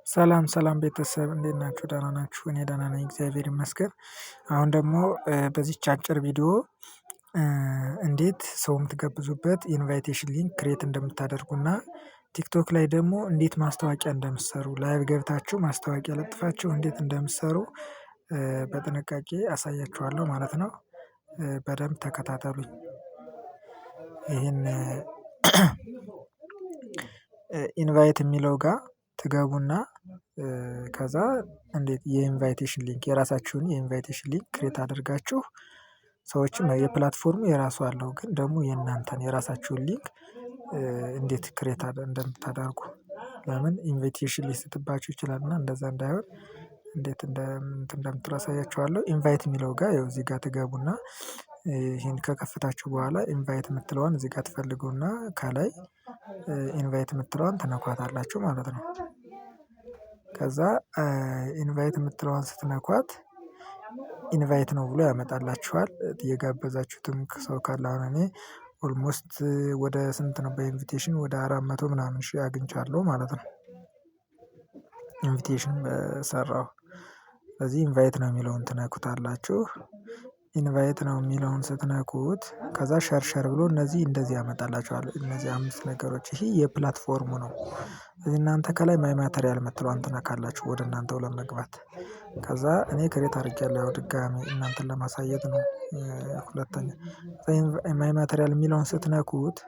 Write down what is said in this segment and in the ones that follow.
ሰላም ሰላም ቤተሰብ እንዴት ናችሁ ደህና ናችሁ እኔ ደህና ነኝ እግዚአብሔር ይመስገን። አሁን ደግሞ በዚህች አጭር ቪዲዮ እንዴት ሰው የምትጋብዙበት ኢንቫይቴሽን ሊንክ ክሬት እንደምታደርጉና ቲክቶክ ላይ ደግሞ እንዴት ማስታወቂያ እንደምትሰሩ ላይቭ ገብታችሁ ማስታወቂያ ለጥፋችሁ እንዴት እንደምትሰሩ በጥንቃቄ አሳያችኋለሁ ማለት ነው። በደንብ ተከታተሉኝ። ይሄን ኢንቫይት የሚለው ጋር ትገቡና ከዛ እንዴት የኢንቫይቴሽን ሊንክ የራሳችሁን የኢንቫይቴሽን ሊንክ ክሬት አድርጋችሁ ሰዎችም የፕላትፎርሙ የራሱ አለው ግን ደግሞ የእናንተን የራሳችሁን ሊንክ እንዴት ክሬት እንደምታደርጉ ለምን ኢንቫይቴሽን ሊስትባችሁ ይችላል እና እንደዛ እንዳይሆን እንዴት እንደምትሉ አሳያችኋለሁ። ኢንቫይት የሚለው ጋር ያው እዚህ ጋር ትገቡና ይሄን ከከፈታችሁ በኋላ ኢንቫይት የምትለዋን እዚህ ጋር ትፈልጉና ከላይ ኢንቫይት የምትለዋን ትነኳታላችሁ ማለት ነው። ከዛ ኢንቫይት የምትለዋን ስትነኳት ኢንቫይት ነው ብሎ ያመጣላችኋል የጋበዛችሁትም ሰው ካለ አሁን እኔ ኦልሞስት ወደ ስንት ነው በኢንቪቴሽን ወደ 400 ምናምን ሺህ አግኝቻለሁ ማለት ነው። ኢንቪቴሽን በሰራሁ ስለዚህ ኢንቫይት ነው የሚለውን ትነኩታላችሁ። ኢንቫይት ነው የሚለውን ስትነኩት ከዛ ሸር ሸር ብሎ እነዚህ እንደዚህ ያመጣላችኋል እነዚህ 5 ነገሮች ይሄ የፕላትፎርሙ ነው። ስለዚህ እናንተ ከላይ ማይ ማተሪያል የምትለዋን ትነካላችሁ ወደ እናንተው ለመግባት ከዛ እኔ ክሬት አድርጌያለሁ ያው ድጋሚ እናንተን ለማሳየት ነው። ሁለተኛ ማይ ማተሪያል የሚለውን ስትነኩት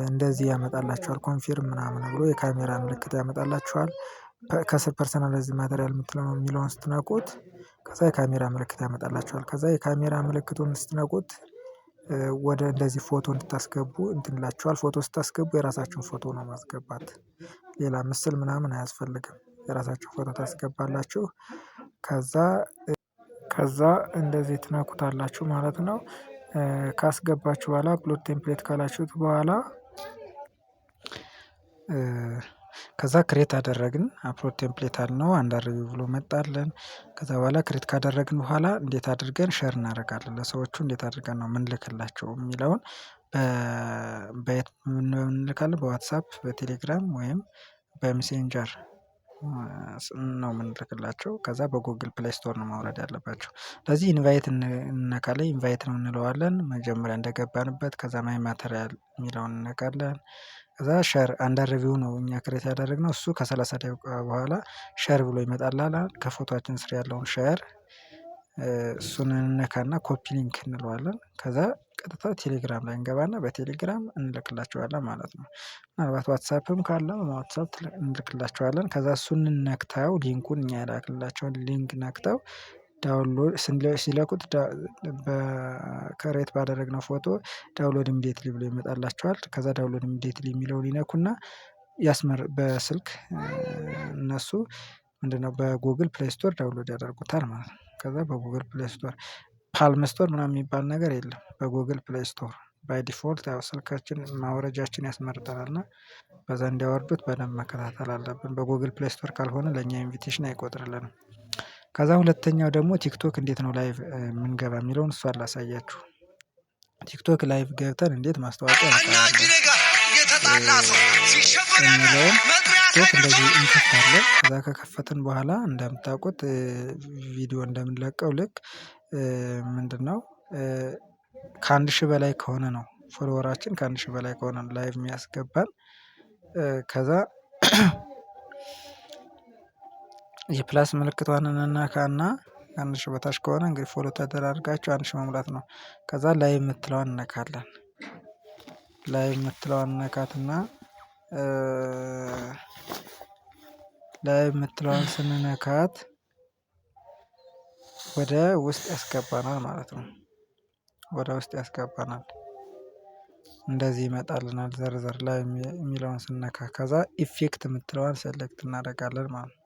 እንደዚህ ያመጣላችኋል ኮንፊርም ምናምን ብሎ የካሜራ ምልክት ያመጣላችኋል። ከስር ፐርሰናላይዝድ ማተሪያል የምትለው የሚለውን ስትነኩት ከዛ የካሜራ ምልክት ያመጣላችኋል ከዛ የካሜራ ምልክቱን ስትነኩት ወደ እንደዚህ ፎቶ እንድታስገቡ እንትን ይላችኋል ፎቶ ስታስገቡ የራሳችሁን ፎቶ ነው ማስገባት ሌላ ምስል ምናምን አያስፈልግም የራሳችሁን ፎቶ ታስገባላችሁ። ከዛ እንደዚህ ትነኩታላችሁ ማለት ነው። ካስገባችሁ በኋላ አፕሎድ ቴምፕሌት ካላችሁት በኋላ ከዛ ክሬት አደረግን አፕሎድ ቴምፕሌት አልነው አንደርቪው ብሎ መጣልን። ከዛ በኋላ ክሬት ካደረግን በኋላ እንዴት አድርገን ሼር እናደርጋለን ለሰዎቹ እንዴት አድርገን ነው የምንልክላቸው የሚለውን በየት እንልካለን በዋትሳፕ በቴሌግራም ወይም በሜሴንጀር ነው የምንልክላቸው ከዛ በጎግል ፕሌይ ስቶር ነው ማውረድ ያለባቸው። ስለዚህ ኢንቫይት እንነካለን ኢንቫይት ነው እንለዋለን መጀመሪያ እንደገባንበት ከዛ ማይ ማተሪያል የሚለውን እንነካለን። ከዛ ሼር አንደር ሪቪው ነው እኛ ክሬት ያደረግነው እሱ ከ30 ደቂቃ በኋላ ሼር ብሎ ይመጣልናል ከፎቶአችን ስር ያለውን ሼር እሱን እንነካና ኮፒ ሊንክ እንለዋለን ከዛ ቀጥታ ቴሌግራም ላይ እንገባና በቴሌግራም እንልክላቸዋለን ማለት ነው። ምናልባት ዋትሳፕም ካለ በዋትሳፕ እንልክላቸዋለን ከዛ እሱን ነክተው ሊንኩን እኛ የላክንላቸውን ሊንክ ነክተው ዳውንሎድ ሲለኩት በክሬት ባደረግነው ፎቶ ዳውንሎድ ኢሚዲየትሊ ብሎ ይመጣላቸዋል ከዛ ዳውንሎድ ኢሚዲየትሊ የሚለውን ይነኩና በስልክ እነሱ ምንድነው በጎግል ፕሌይ ስቶር ዳውንሎድ ያደርጉታል ማለት ነው። ከዛ በጎግል ፕሌይ ስቶር ፓልም ስቶር ምናምን የሚባል ነገር የለም በጎግል ፕሌይ ስቶር ባይ ዲፎልት ያው ስልካችን ማውረጃችን ያስመርጠናል እና በዛ እንዲያወርዱት በደንብ መከታተል አለብን በጎግል ፕሌይ ስቶር ካልሆነ ለእኛ ኢንቪቴሽን አይቆጥርልንም። ከዛ ሁለተኛው ደግሞ ቲክቶክ እንዴት ነው ላይቭ የምንገባ የሚለውን እሷን ላሳያችሁ። ቲክቶክ ላይቭ ገብተን እንዴት ማስታወቂያ እንሰራለን የሚለውን ቲክቶክ እንደዚህ እንከፍታለን ከዛ ከከፈትን በኋላ እንደምታውቁት ቪዲዮ እንደምንለቀው ልክ ምንድነው ከአንድ ሺህ በላይ ከሆነ ነው ፎሎወራችን ከአንድ ሺህ በላይ ከሆነ ነው ላይቭ የሚያስገባን። ከዛ የፕላስ ምልክቷን እንነካና ከአንድ ሺህ በታች ከሆነ እንግዲህ ፎሎ ተደራርጋችሁ አንድ ሺህ መሙላት ነው። ከዛ ላይቭ የምትለዋን እንነካለን ላይቭ የምትለዋን እንነካትና ላይቭ የምትለዋን ስንነካት ወደ ውስጥ ያስገባናል ማለት ነው። ወደ ውስጥ ያስገባናል እንደዚህ ይመጣልናል ዘርዘር ላይ የሚለውን ስንነካ ከዛ ኢፌክት የምትለዋን ሴሌክት እናደርጋለን ማለት ነው።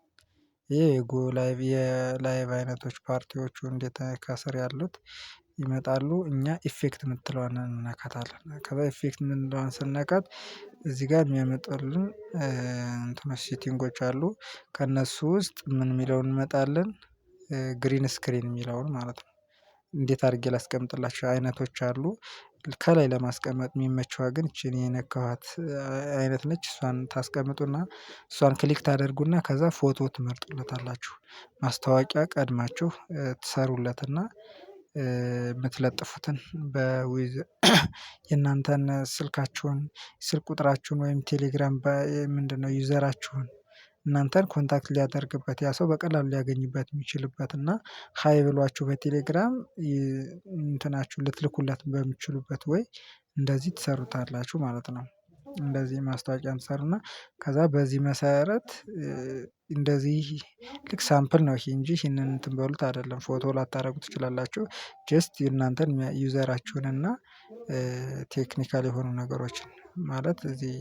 ይሄ የጎ ላይቭ የላይቭ አይነቶች ፓርቲዎቹ እንዴት ከስር ያሉት ይመጣሉ እኛ ኢፌክት የምትለዋን እንነካታለን ከዛ ኢፌክት የምንለዋን ስንነካት እዚህ ጋር የሚያመጡልን እንትኖች ሴቲንጎች አሉ ከእነሱ ውስጥ ምን የሚለውን እንመጣለን ግሪን ስክሪን የሚለውን ማለት ነው። እንዴት አድርጌ ላስቀምጥላችሁ አይነቶች አሉ ከላይ ለማስቀመጥ የሚመችዋ ግን ይቺን የነካኋት አይነት ነች። እሷን ታስቀምጡና እሷን ክሊክ ታደርጉና ከዛ ፎቶ ትመርጡለታላችሁ። ማስታወቂያ ቀድማችሁ ትሰሩለትና የምትለጥፉትን በዊዝ የእናንተን ስልካችሁን ስልክ ቁጥራችሁን ወይም ቴሌግራም ምንድነው ዩዘራችሁን እናንተን ኮንታክት ሊያደርግበት ያ ሰው በቀላሉ ሊያገኝበት የሚችልበት እና ሃይ ብሏችሁ በቴሌግራም እንትናችሁን ልትልኩለት በምትችሉበት ወይ እንደዚህ ትሰሩታላችሁ ማለት ነው። እንደዚህ ማስታወቂያ ትሰሩና ከዛ በዚህ መሰረት እንደዚህ ልክ ሳምፕል ነው ይሄ እንጂ ይሄንን እንትን በሉት አይደለም ፎቶ ላታደርጉት ትችላላችሁ። ጀስት የእናንተን ዩዘራችሁን እና ቴክኒካል የሆኑ ነገሮችን ማለት እዚህ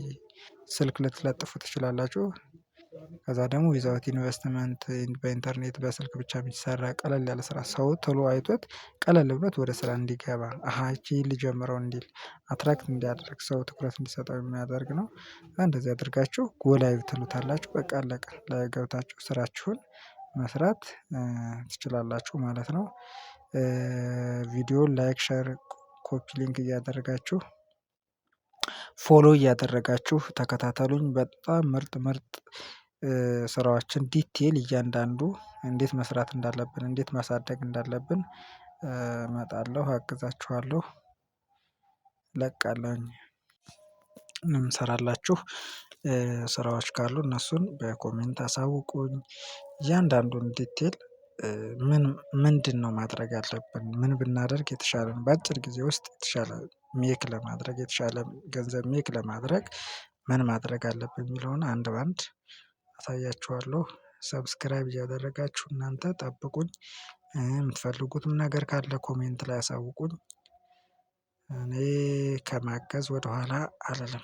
ስልክ ልትለጥፉ ትችላላችሁ። ከዛ ደግሞ ዊዛውት ኢንቨስትመንት በኢንተርኔት በስልክ ብቻ የሚሰራ ቀለል ያለ ስራ ሰው ቶሎ አይቶት ቀለል ብሎት ወደ ስራ እንዲገባ አሃ ይቺን ልጀምረው እንዲል አትራክት እንዲያደርግ ሰው ትኩረት እንዲሰጠው የሚያደርግ ነው። እንደዚህ አድርጋችሁ ጎ ላይቭ ትሉታላችሁ በቃ አለቀ ላይቭ ገብታችሁ ስራችሁን መስራት ትችላላችሁ ማለት ነው። ቪዲዮን ላይክ ሼር ኮፒ ሊንክ እያደረጋችሁ ፎሎ እያደረጋችሁ ተከታተሉኝ በጣም ምርጥ ምርጥ ስራዎችን ዲቴል እያንዳንዱ እንዴት መስራት እንዳለብን እንዴት ማሳደግ እንዳለብን እመጣለሁ አግዛችኋለሁ። እለቃለሁኝ እሰራላችሁ ስራዎች ካሉ እነሱን በኮሜንት አሳውቁኝ። እያንዳንዱን ዲቴል ምንድነው ማድረግ ያለብን ምን ብናደርግ የተሻለ ነው በአጭር ጊዜ ውስጥ የተሻለ ሜክ ለማድረግ የተሻለ ገንዘብ ሜክ ለማድረግ ምን ማድረግ አለብን የሚለውን አንድ በአንድ አሳያችኋለሁ። ሰብስክራይብ እያደረጋችሁ እናንተ ጠብቁኝ። የምትፈልጉትም ነገር ካለ ኮሜንት ላይ አሳውቁኝ። እኔ ከማገዝ ወደኋላ አልልም